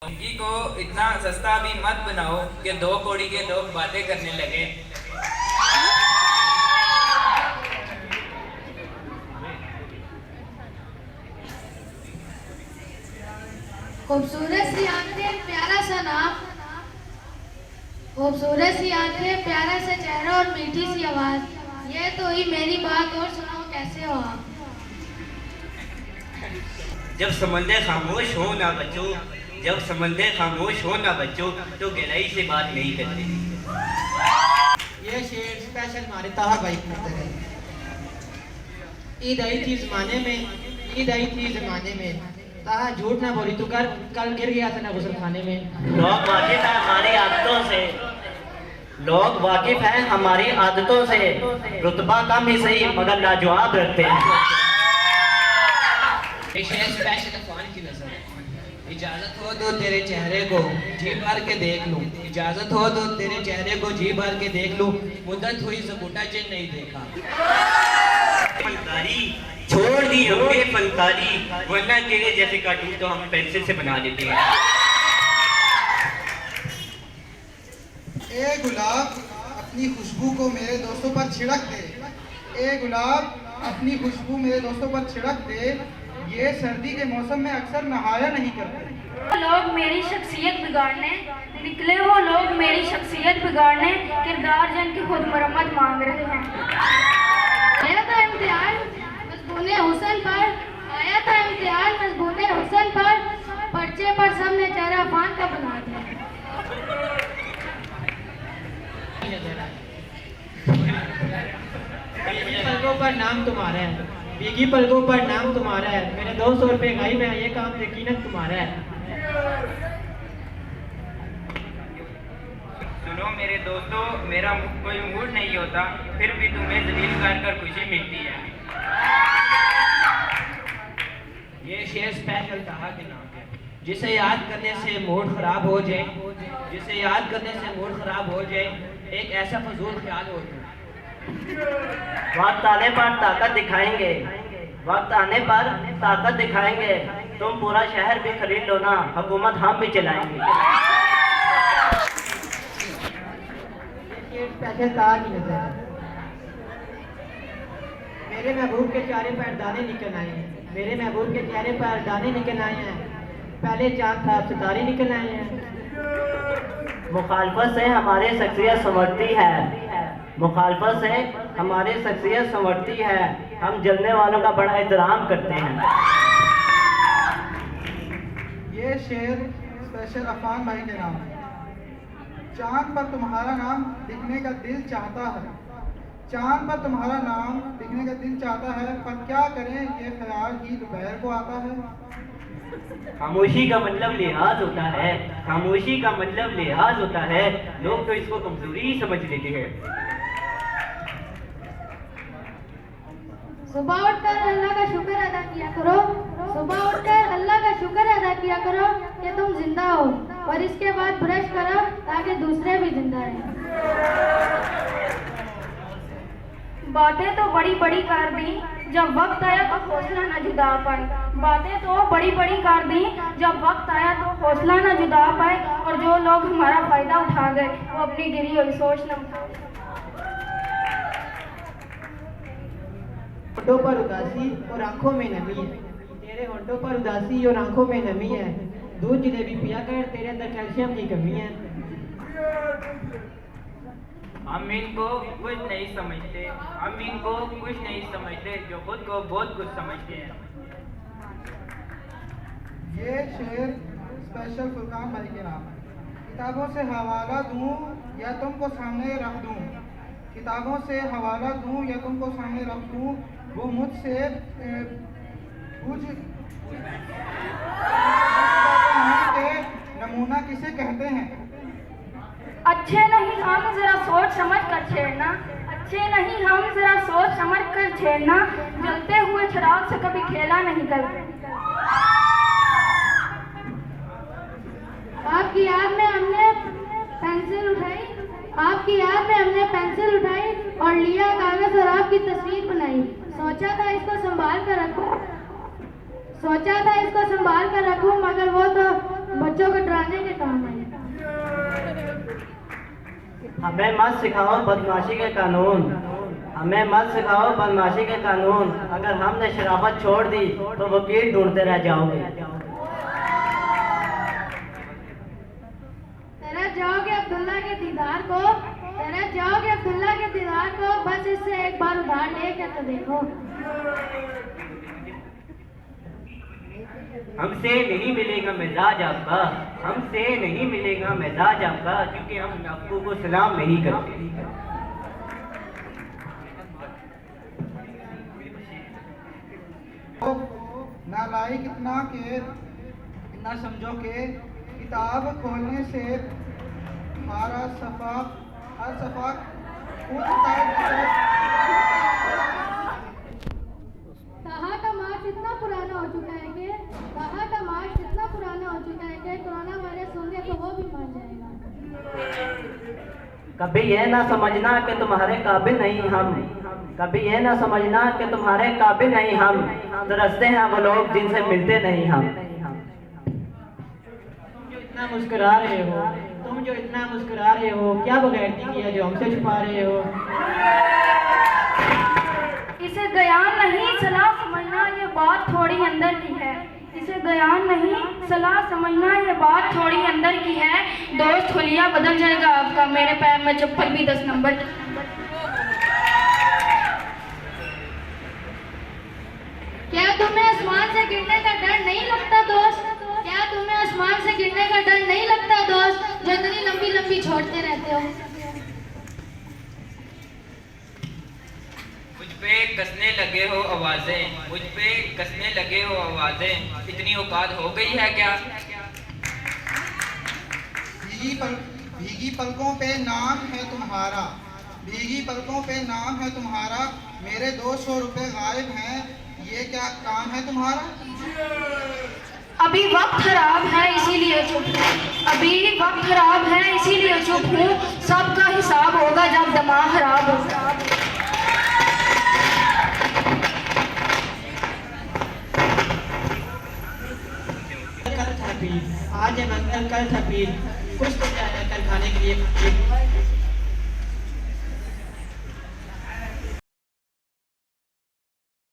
लौंगी को इतना सस्ता भी मत बनाओ कि 2 कौड़ी के लोग बातें करने लगे। खूबसूरत सी आंखें, प्यारा सा नाम, खूबसूरत सी आंखें, प्यारा सा चेहरा और मीठी सी आवाज। ये तो ही मेरी बात, और सुनाओ कैसे हो आप? जब समंदर खामोश हो ना बच्चों, जब समंदर खामोश हो ना बच्चों, तो गहराई से बात नहीं करते। ये शेर स्पेशल हमारे ताहा भाई करते हैं। ईद आई थी जमाने में, ईद आई थी जमाने में, ताहा झूठ ना बोली, तू कल गिर गया था ना गुसल खाने में। लोग वाकिफ हैं हमारी आदतों से, लोग वाकिफ हैं हमारी आदतों से, रुतबा कम ही सही मगर लाजवाब रखते हैं। ये शेर स्पेशल अफवान की नजर है। इजाजत हो तो तेरे चेहरे को जी भर के देख लूं, इजाजत हो तो तेरे चेहरे को जी भर के देख लूं, मुद्दत हुई ज़बूटा जिन नहीं देखा। फनकारी छोड़ दी हमने फनकारी, वरना तेरे जैसे कार्टून तो हम पेंसिल से बना देते हैं। ए गुलाब अपनी खुशबू को मेरे दोस्तों पर छिड़क दे, ए गुलाब अपनी खुशबू मेरे दोस्तों पर छिड़क दे, ये सर्दी के मौसम में अक्सर नहाया नहीं करते। लोग मेरी शख्सियत बिगाड़ने निकले, वो लोग मेरी शख्सियत बिगाड़ने किरदार जन की खुद मरम्मत मांग रहे हैं। आया था इम्तिहान मजबूने हुसन पर, आया था इम्तिहान मजबूने हुसन पर, पर्चे पर सबने चेहरा फान का बना दिया। पलकों पर नाम तुम्हारा है, भीगी पलकों पर नाम तुम्हारा है, मेरे 200 रुपए गायब है, ये काम यकीनन तुम्हारा है। सुनो मेरे दोस्तों, मेरा कोई मूड नहीं होता, फिर भी तुम्हें जलील कर खुशी मिलती है। ये शेर स्पेशल ताहा के नाम है। जिसे याद करने से मूड खराब हो जाए, जिसे याद करने से मूड खराब हो जाए, एक ऐसा फजूल ख्याल हो जाए। वक्त आने पर ताकत दिखाएंगे, वक्त आने पर ताकत दिखाएंगे, तुम पूरा शहर भी खरीद लो ना, हुकूमत हम भी चलाएंगे। स्पेशल ताहा की नजर है। मेरे महबूब के चेहरे पर दाने निकल आए हैं, मेरे महबूब के चेहरे पर दाने निकल आए हैं, पहले चांद था अब सितारे निकल आए हैं। मुखालफत से हमारी शख्सियत संवरती है, मुखालफत से हमारी शख्सियत संवरती है, हम जलने वालों का बड़ा एहतराम करते हैं। ये शेर स्पेशल अफान भाई के नाम है। चांद पर तुम्हारा नाम लिखने का दिल चाहता है, चांद पर तुम्हारा नाम लिखने का दिल चाहता है, पर क्या करें ये ख्याल ही दोपहर को आता है। खामोशी का मतलब लिहाज होता है, खामोशी का मतलब लिहाज होता है, लोग तो इसको कमजोरी समझ लेते हैं। सुबह उठकर अल्लाह का शुक्र अदा किया करो, सुबह उठकर अल्लाह का शुक्र अदा किया करो कि तुम जिंदा हो, और इसके बाद ब्रश करो ताकि दूसरे भी जिंदा रहें। बातें तो बड़ी बड़ी कर दी, जब वक्त आया तो हौसला न जुदा पाए, बातें तो बड़ी बड़ी कर दी, जब वक्त आया तो हौसला न जुदा पाए, और जो लोग हमारा फायदा उठा गए वो अपनी गिरी हुई सोच न उठा। होठों पर उदासी और आंखों में नमी है, तेरे होठों पर उदासी और आंखों में नमी है, दूध जलेबी पिया कर, तेरे अंदर कैल्शियम की कमी है। हम इनको कुछ नहीं समझते, हम इनको कुछ नहीं समझते, जो खुद को बहुत कुछ समझते हैं। ये शेर स्पेशल फुरकान भाई के नाम है। किताबों से हवाला दूं या तुमको सामने रख दूं, किताबों से हवाला दूं या तुमको सामने रख दूं, वो मुझसे कुछ नमूना किसे कहते हैं। अच्छे नहीं हम जरा सोच समझ कर छेड़ना, अच्छे नहीं हम जरा सोच समझ कर छेड़ना, जलते हुए चिराग से कभी खेला नहीं करते। आपकी याद में हमने पेंसिल उठाई, आपकी याद में हमने पेंसिल उठाई और लिया कागज और आपकी तस्वीर बनाई, सोचा था इसको संभाल कर रखूं, सोचा था इसको संभाल कर रखूं, मगर वो तो बच्चों को हमें मत सिखाओ बदमाशी के कानून, हमें मत सिखाओ बदमाशी के कानून। अगर हमने शराफत छोड़ दी तो वकील ढूंढते रह जाओगे। तेरा जाओगे अब्दुल्ला के दीदार को, तेरा जाओगे अब्दुल्ला के दीदार को, बस इससे एक बार उधार लेकर तो देखो। हमसे नहीं मिलेगा मिजाज आपका, हमसे नहीं मिलेगा मिजाज आपका, क्योंकि हम आपको को सलाम नहीं करते। नालायक इतना के इतना समझो कि किताब खोलने से हर सफ़ा ताहा का मार्च इतना पुराना हो चुका है कि ताहा का मार्च इतना पुराना हो चुका है कि कोरोना वायरस होंगे तो वो भी मान जाएगा। कभी यह ना समझना कि तुम्हारे काबिल नहीं हम, कभी यह ना समझना कि तुम्हारे काबिल नहीं हम, तरसते हैं वो लोग जिनसे मिलते नहीं हम। जो इतना मुस्कुरा रहे हो, तुम जो इतना मुस्कुरा रहे हो, क्या बगैरती की है जो हमसे छुपा रहे हो? इसे गयान नहीं सलाह समझना, ये बात थोड़ी अंदर की है। इसे गयान नहीं सलाह समझना, ये बात थोड़ी अंदर की है। दोस्त हुलिया बदल जाएगा आपका, मेरे पैर में चप्पल भी 10 नंबर की। क्या तुम्हें आसमान से गिरने का डर नहीं लगता दोस्त? क्या तुम्हें आसमान से गिरने का डर नहीं लगता दोस्त, जो इतनी लंबी लंबी छोड़ते रहते हो? मुझ पे कसने लगे हो आवाजें, मुझ पे कसने लगे हो आवाजें, इतनी औकात हो गई है क्या? भीगी पलकों पे नाम है तुम्हारा, भीगी पलकों पे नाम है तुम्हारा, मेरे 200 रुपए गायब हैं, ये क्या काम है तुम्हारा? अभी वक्त खराब है इसीलिए चुप हूँ, अभी वक्त खराब है इसीलिए चुप हूँ, सबका हिसाब होगा जब दिमाग खराब होगा। कल था पीर, आज है मंगल, कल था पीर, कुछ तो जाया कर खाने के लिए।